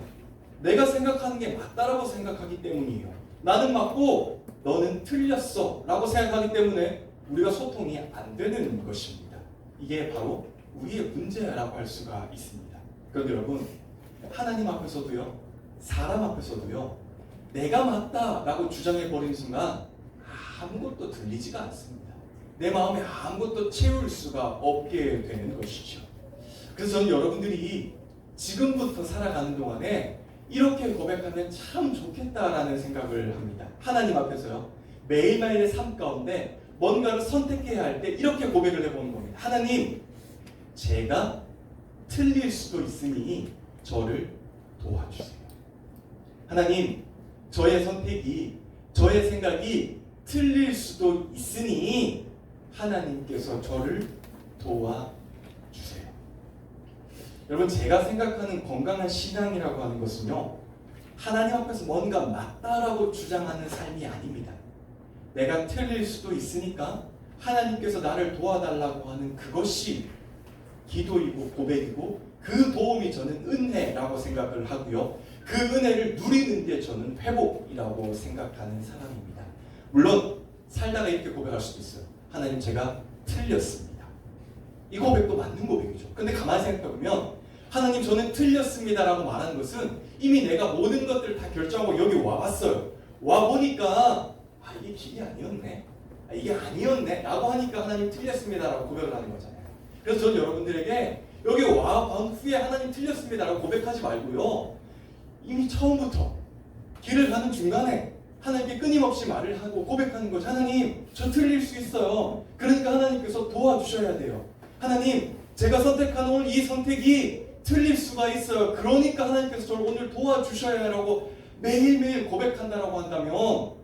내가 생각하는 게 맞다라고 생각하기 때문이에요. 나는 맞고 너는 틀렸어 라고 생각하기 때문에 우리가 소통이 안 되는 것입니다. 이게 바로 우리의 문제라고 할 수가 있습니다. 그런데 여러분, 하나님 앞에서도요, 사람 앞에서도요, 내가 맞다라고 주장해버리는 순간 아무것도 들리지가 않습니다. 내 마음에 아무것도 채울 수가 없게 되는 것이죠. 그래서 저는 여러분들이 지금부터 살아가는 동안에 이렇게 고백하면 참 좋겠다라는 생각을 합니다. 하나님 앞에서요, 매일매일의 삶 가운데 뭔가를 선택해야 할 때 이렇게 고백을 해보는 겁니다. 하나님, 제가 틀릴 수도 있으니 저를 도와주세요. 하나님, 저의 선택이, 저의 생각이 틀릴 수도 있으니 하나님께서 저를 도와주세요. 여러분, 제가 생각하는 건강한 신앙이라고 하는 것은요, 하나님 앞에서 뭔가 맞다라고 주장하는 삶이 아닙니다. 내가 틀릴 수도 있으니까 하나님께서 나를 도와달라고 하는 그것이 기도이고 고백이고, 그 도움이 저는 은혜라고 생각을 하고요, 그 은혜를 누리는 게 저는 회복이라고 생각하는 사람입니다. 물론 살다가 이렇게 고백할 수도 있어요. 하나님, 제가 틀렸습니다. 이 고백도 맞는 고백이죠. 근데 가만히 생각해보면 하나님, 저는 틀렸습니다라고 말하는 것은 이미 내가 모든 것들을 다 결정하고 여기 와봤어요. 와보니까 이게 길이 아니었네, 이게 아니었네 라고 하니까 하나님 틀렸습니다라고 고백을 하는 거잖아요. 그래서 저는 여러분들에게 여기 와본 후에 하나님 틀렸습니다라고 고백하지 말고요, 이미 처음부터 길을 가는 중간에 하나님께 끊임없이 말을 하고 고백하는 거죠. 하나님, 저 틀릴 수 있어요. 그러니까 하나님께서 도와주셔야 돼요. 하나님, 제가 선택한 오늘 이 선택이 틀릴 수가 있어요. 그러니까 하나님께서 저를 오늘 도와주셔야 하라고 매일매일 고백한다라고 한다면,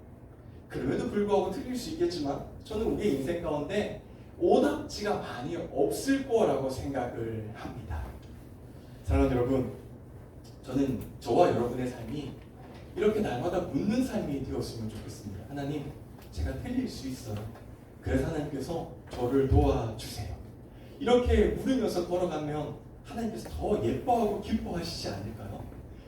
그럼에도 불구하고 틀릴 수 있겠지만 저는 우리의 인생 가운데 오답지가 많이 없을 거라고 생각을 합니다. 사랑하는 여러분, 저는 저와 여러분의 삶이 이렇게 날마다 묻는 삶이 되었으면 좋겠습니다. 하나님, 제가 틀릴 수 있어요. 그래서 하나님께서 저를 도와주세요. 이렇게 물으면서 걸어가면 하나님께서 더 예뻐하고 기뻐하시지 않을까요?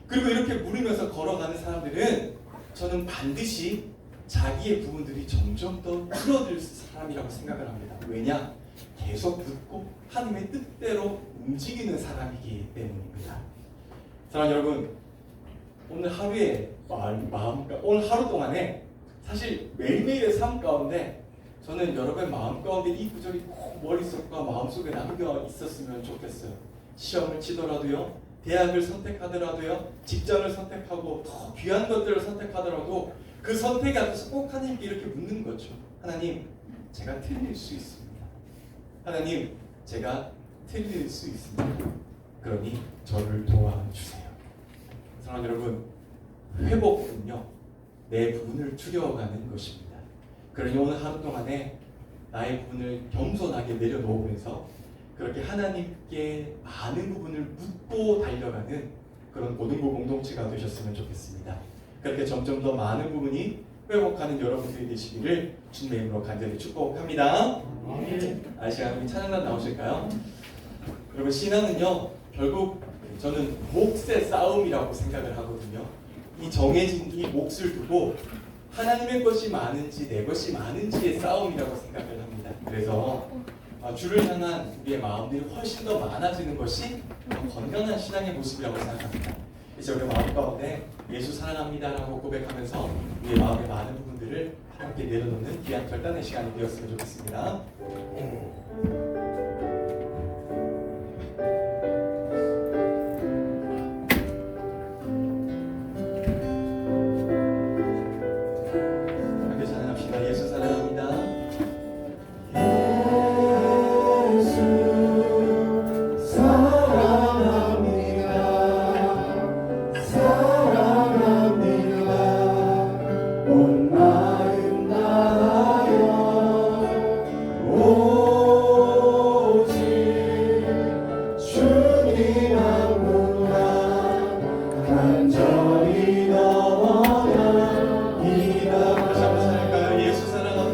그리고 이렇게 물으면서 걸어가는 사람들은 저는 반드시 자기의 부분들이 점점 더 줄어들 사람이라고 생각을 합니다. 왜냐? 계속 듣고 하나님의 뜻대로 움직이는 사람이기 때문입니다. 사랑하는 여러분, 오늘 하루의 오늘 하루 동안에 사실 매일매일의 삶 가운데 저는 여러분의 마음 가운데 이 구절이 꼭 머릿속과 마음속에 남겨 있었으면 좋겠어요. 시험을 치더라도요, 대학을 선택하더라도요, 직장을 선택하고 더 귀한 것들을 선택하더라도 그 선택 앞에서 꼭 하나님께 이렇게 묻는 거죠. 하나님, 제가 틀릴 수 있습니다. 하나님, 제가 틀릴 수 있습니다. 그러니 저를 도와주세요. 사랑하는 여러분, 회복은요, 내 부분을 줄여가는 것입니다. 그러니 오늘 하루 동안에 나의 부분을 겸손하게 내려놓으면서 그렇게 하나님께 많은 부분을 묻고 달려가는 그런 고등부 공동체가 되셨으면 좋겠습니다. 그렇게 점점 더 많은 부분이 회복하는 여러분들이 되시기를 주님의 이름으로 간절히 축복합니다. 시간 우리 찬양단 나오실까요? 여러분, 신앙은요, 결국 저는 몫의 싸움이라고 생각을 하거든요. 이 정해진 이 몫을 두고 하나님의 것이 많은지 내 것이 많은지의 싸움이라고 생각을 합니다. 그래서 주를 향한 우리의 마음들이 훨씬 더 많아지는 것이 건강한 신앙의 모습이라고 생각합니다. 이제 우리 마음 가운데 예수 사랑합니다라고 고백하면서 우리의 마음의 많은 부분들을 함께 내려놓는 귀한 결단의 시간이 되었으면 좋겠습니다. 함께 찬양합시다. 예수 사랑합니다. 다시 한번 찬양할까요? 예수 사랑합니다.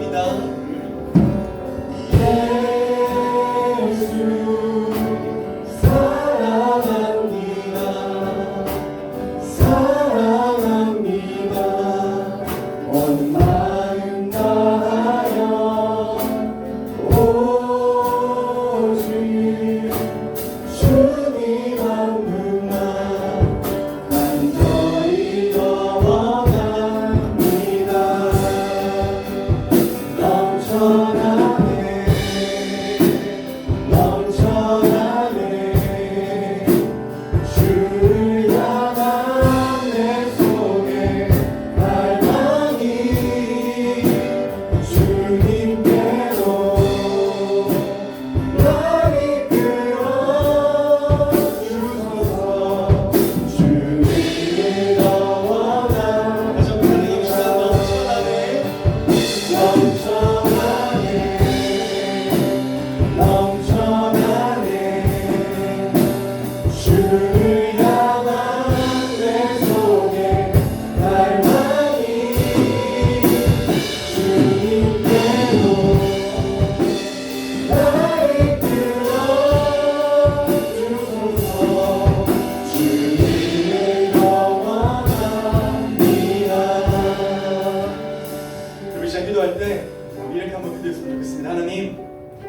우리 시간 기도할 때 이렇게 한번 드렸으면 좋겠습니다. 하나님,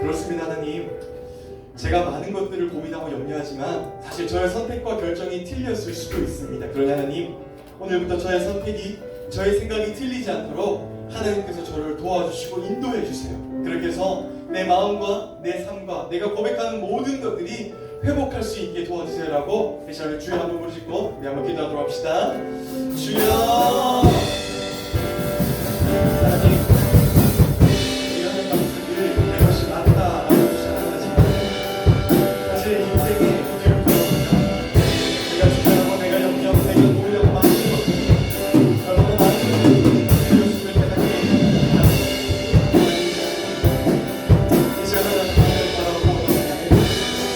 그렇습니다. 하나님, 제가 많은 것들을 고민하고 염려하지만 사실 저의 선택과 결정이 틀렸을 수도 있습니다. 그러나 하나님, 오늘부터 저의 선택이, 저의 생각이 틀리지 않도록 하나님께서 저를 도와주시고 인도해 주세요. 그렇게 해서 내 마음과 내 삶과 내가 고백하는 모든 것들이 회복할 수 있게 도와주세요라고 이 시간에 주여 한번 부르시고 우리 한번 기도하도록 합시다. 주여, 이런 말씀들 내 것이 맞다라고 주장하지만 사실 인생의 문제를 내가 주장하고 내가 염려하고 내가 노력하고 많은 것들 결국은 많은 것들이 틀렸음을 깨닫게 됩니다. 이 시간에 하나님을 바라보고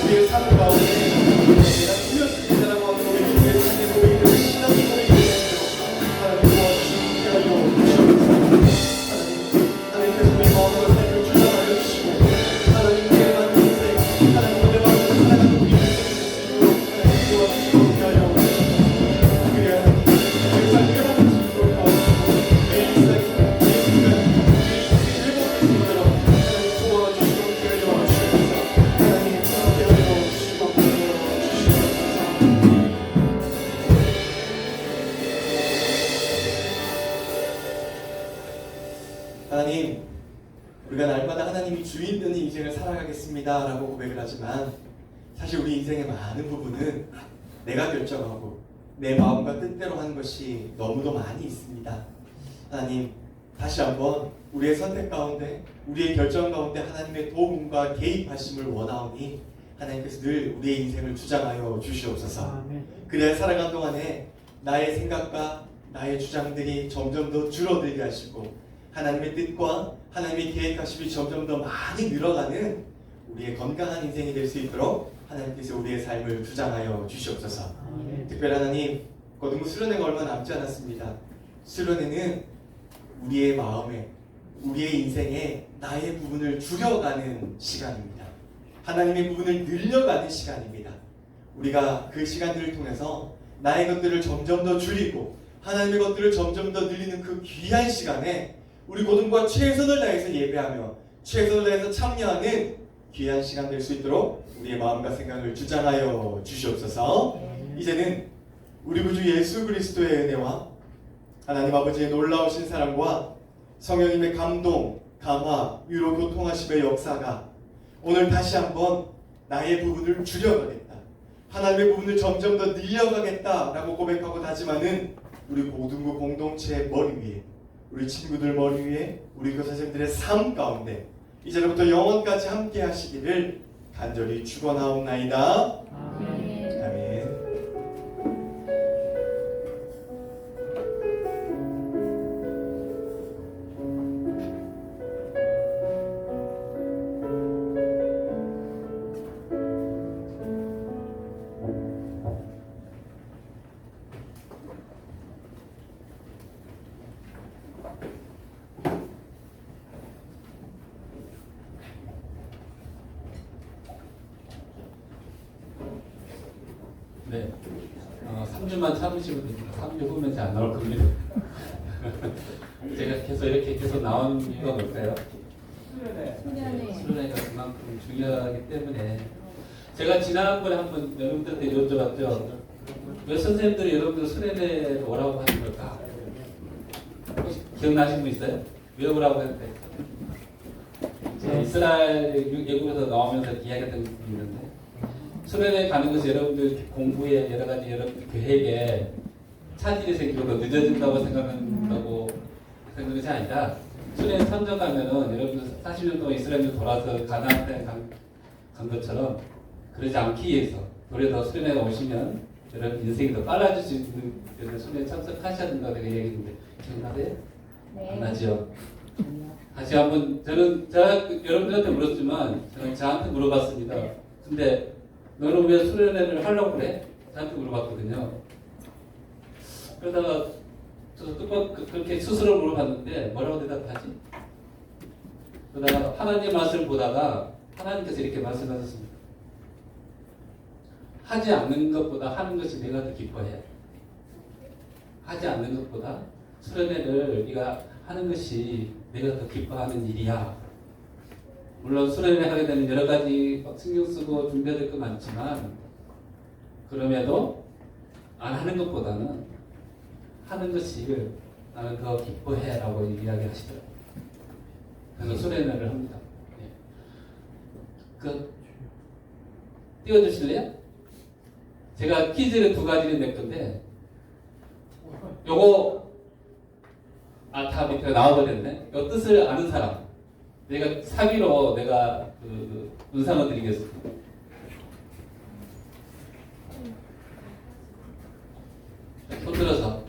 우리의 삶 가운데 내가 틀렸습니다라고 하는 우리의 삶의 고백이 되고 신앙의 고백이 되도록 하나님 도와주시고 하여 주시옵소서. 하나님께서 우리 마음과 삶을 주장하여 주시고 하나님께 맞는 인생, 하나님께 맞는 살아가는 우리 인생이 될 수 있도록 하나님 도와주시고 하여 주시옵소서. 그래야 우리 삶이 회복될 수 있도록 도와주시고 내 인생, 내 순간, 내 인생이 회복될 수 있도록 하나님 도와주시고 하여 주시옵소서. 하나님 함께 하여 주시고 주시옵소서. 하나님, 우리가 날마다 하나님이 주인 되는 인생을 살아가겠습니다 라고 고백을 하지만 사실 우리 인생의 많은 부분은 내가 결정하고 내 마음과 뜻대로 하는 것이 너무도 많이 있습니다. 하나님, 다시 한번 우리의 선택 가운데, 우리의 결정 가운데 하나님의 도움과 개입하심을 원하오니 하나님께서 늘 우리의 인생을 주장하여 주시옵소서. 아멘. 그래야 살아가는 동안에 나의 생각과 나의 주장들이 점점 더 줄어들게 하시고 하나님의 뜻과 하나님의 계획하심이 점점 더 많이 늘어가는 우리의 건강한 인생이 될 수 있도록 하나님께서 우리의 삶을 주장하여 주시옵소서. 아멘. 특별히 하나님, 거듭 수련회가 얼마 남지 않았습니다. 수련회는 우리의 마음에, 우리의 인생에 나의 부분을 줄여가는 시간입니다. 하나님의 부분을 늘려가는 시간입니다. 우리가 그 시간들을 통해서 나의 것들을 점점 더 줄이고 하나님의 것들을 점점 더 늘리는 그 귀한 시간에 우리 고등부가 최선을 다해서 예배하며 최선을 다해서 참여하는 귀한 시간 될 수 있도록 우리의 마음과 생각을 주장하여 주시옵소서. 이제는 우리 구주 예수 그리스도의 은혜와 하나님 아버지의 놀라우신 사랑과 성령님의 감동, 감화, 위로 교통하심의 역사가 오늘 다시 한번 나의 부분을 줄여가겠다, 하나님의 부분을 점점 더 늘려가겠다라고 고백하고 다짐하는 우리 고등부 공동체의 머리 위에, 우리 친구들 머리 위에, 우리 교사님들의 삶 가운데 이제부터 영원까지 함께 하시기를 간절히 축원하옵나이다. 아멘. 아멘. 네, 3주만 참으시면 됩니다. 3주 후면 잘 안 나올 겁니다. 제가 계속 이렇게 계속 나온 이유가 뭘까요? 수련회가 그만큼 중요하기 때문에 제가 지난번에 한번 여러분들한테 여쭤봤죠. 왜 선생님들이 여러분들 수련회에 오라고 하는 걸까? 혹시 기억나시는 분 있어요? 왜 오라고 했는데? 제가 이스라엘 예고에서 나오면서 이야기했던 게 있는데, 수련회 가는 것이 여러분들 공부에 여러 가지 여러분들 계획에 차질이 생기고 더 늦어진다고 생각한다고 생각하는 것이 아니라, 수련회 참석하면은 여러분들 40년 동안 이스라엘로 돌아서 가나안 땅에 간 것처럼 그러지 않기 위해서 오히려 더 수련회가 오시면 여러분 인생이 더 빨라질 수 있는 그런 수련회 참석하셔야 된다고 제가 얘기했는데 기억나세요? 안 나죠? 다시 한번 제가 여러분들한테 물었지만 저는 저한테 물어봤습니다. 근데 너는 왜 수련회를 하려고 그래? 저한테 물어봤거든요. 그러다가 저도 그렇게 스스로 물어봤는데 뭐라고 대답하지? 그러다가 하나님 말씀을 보다가 하나님께서 이렇게 말씀하셨습니다. 하지 않는 것보다 하는 것이 내가 더 기뻐해. 하지 않는 것보다 수련회를 네가 하는 것이 내가 더 기뻐하는 일이야. 물론 수련회 하게 되면 여러 가지 신경 쓰고 준비해야 될 거 많지만 그럼에도 안 하는 것보다는 하는 것이 나는 더 기뻐해라고 이야기하시더라고요. 그래서 수련회를 합니다. 예. 그 띄워주실래요? 제가 퀴즈를 2가지를 낼 건데 요거 다 밑에 나와버렸네. 요 뜻을 아는 사람, 내가 사비로 내가 그 은상을 드리겠습니다. 손 들어서.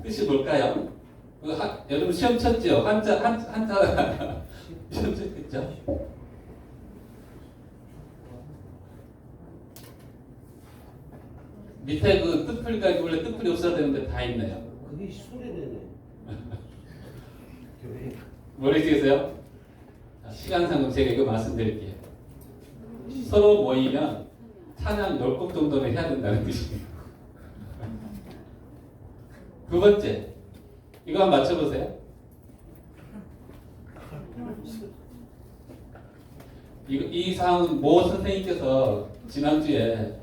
뜻이 뭘까요? 여러분 시험 쳤죠? 한자 시험 쳤겠죠? 밑에 그 뜻풀까지 원래 뜻풀이 없어야 되는데 다 있네요. 그게 수련회네. 모르시겠어요? 시간상 제가 이거 말씀드릴게요. 서로 모이면 찬양 10곡 정도는 해야 된다는 뜻입니다. 2번째, 이거 한번 맞춰보세요. 이 사항은 모 선생님께서 지난주에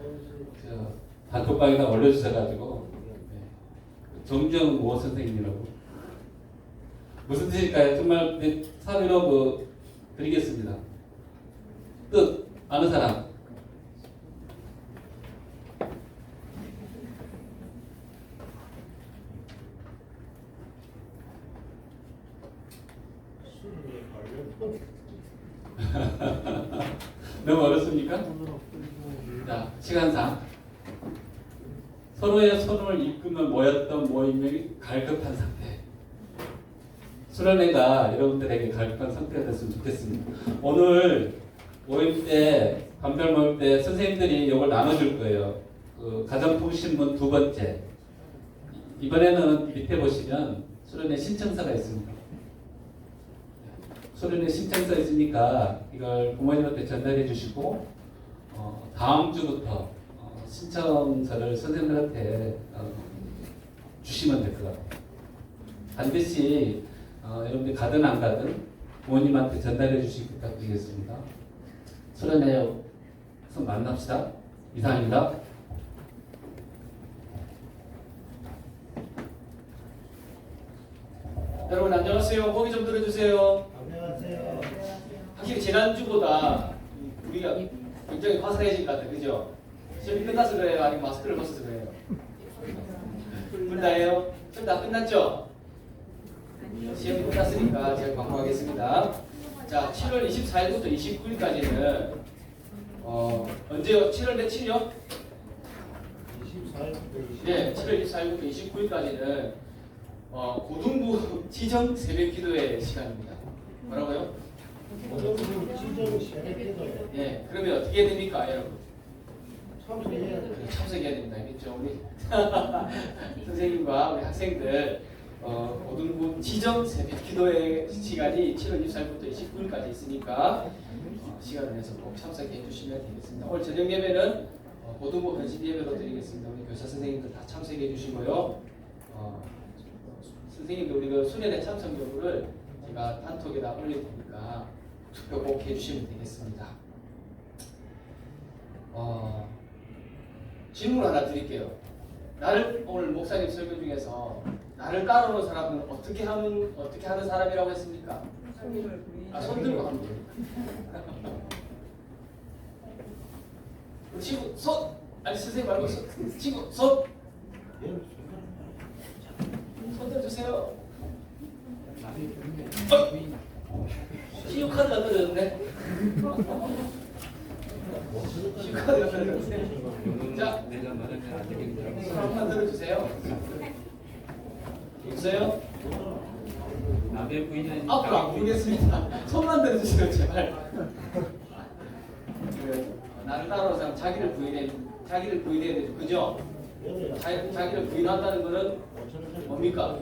단톡방에다 올려주셔가지고 정정 모 선생님이라고. 무슨 뜻일까요? 정말 사비로 드리겠습니다. 뜻 아는 사람? 너무 어렵습니까? 자, 시간상 서로의 손을 이끌며 모였던 모임이 갈급한 상태. 수련회가 여러분들에게 갈급한 상태가 됐으면 좋겠습니다. 오늘 모임 때, 감별 모임 때 선생님들이 이걸 나눠줄 거예요. 그 가정통신문 2번째. 이번에는 밑에 보시면 수련회 신청서가 있습니다. 소련에 신청서 있으니까 이걸 부모님한테 전달해 주시고 다음 주부터 신청서를 선생님들한테 주시면 될 것 같아요. 반드시 여러분들 가든 안 가든 부모님한테 전달해 주시기 부탁드리겠습니다. 소련에서 만납시다. 이상입니다. 여러분 안녕하세요. 고기 좀 들어주세요. 안녕하세요. 확실히 지난주보다 우리가 굉장히 화사해진 것 같아요. 그죠? 시험이 끝나서 그래요? 아니면 마스크를 벗어서 그래요? 둘 다예요? 시험 다 끝났죠? 시험이 끝났으니까 제가 광고하겠습니다. 자, 7월 24일부터 29일까지는 언제요? 7월 며칠이요? 24일부터 네, 7월 24일부터 29일까지는 고등부 지정 새벽 기도회 시간입니다. 뭐라고요? 지정 시작했어요. 예, 그러면 어떻게 해야 됩니까, 여러분? 참석해야 돼요. 참석해야 됩니다. 알겠죠? 우리 선생님과 우리 학생들 고등부 지정 새벽 기도회 시간이 7월 24일부터 29일까지 있으니까 시간을 내서 꼭 참석해 주시면 되겠습니다. 오늘 저녁 예배는 고등부 헌신 예배로 드리겠습니다. 우리 교사 선생님들 다 참석해 주시고요. 선생님들 우리 그 수련회 참석 여부를 제가 단톡에다 올릴 테니까 투표 꼭 해주시면 되겠습니다. 질문 하나 드릴게요. 나를 오늘 목사님 설교 중에서 나를 따라오는 사람은 어떻게 하는 사람이라고 했습니까? 손 들고 하면 돼요. 친구 손 아니 선생님 말고 친구 손 들어주세요. 신용 카드가 떨어졌네. 신용 카드가 떨어졌네. 자, 손만 들어주세요. 있어요? 남의 부인은 앞으로 안 부르겠습니다. 손만 들어주세요, 제발. 나를 따라오는 사람 자기를 부인해야 되죠, 그죠? 자기를 부인한다는 것은 뭡니까?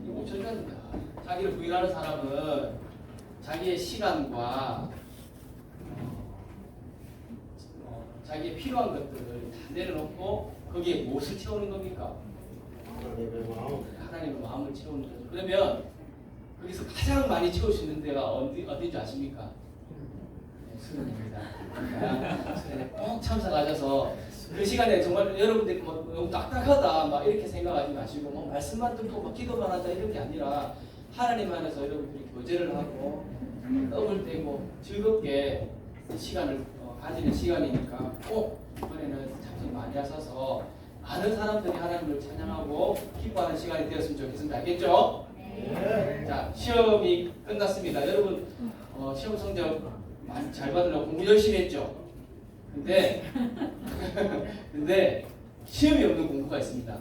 이거 5천원입니다. 자기를 부인하는 사람은 자기의 시간과 자기의 필요한 것들을 다 내려놓고 거기에 무엇을 채우는 겁니까? 하나님의 마음을 채우는 거죠. 그러면 거기서 가장 많이 채울 수 있는 데가 어딘지 아십니까? 수련입니다. 수련에 꼭 참석하셔서 그 시간에 정말 여러분들 뭐 너무 딱딱하다 막 이렇게 생각하지 마시고 뭐 말씀만 듣고 뭐 기도만 하자 이런 게 아니라 하나님 안에서 여러분들이 교제를 하고 떡을 떼고 즐겁게 이 시간을 가지는 시간이니까 꼭 이번에는 참석 많이 하셔서 많은 사람들이 하나님을 찬양하고 기뻐하는 시간이 되었으면 좋겠습니다. 알겠죠? 네. 자, 시험이 끝났습니다. 여러분 시험 성적 많이 잘 받으려고 공부 열심히 했죠? 근데 시험이 없는 공부가 있습니다.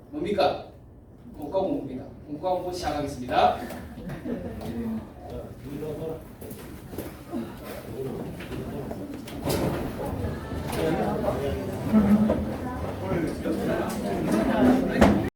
뭡니까? 공과 공부입니다. 공과 공부 시작하겠습니다. 자,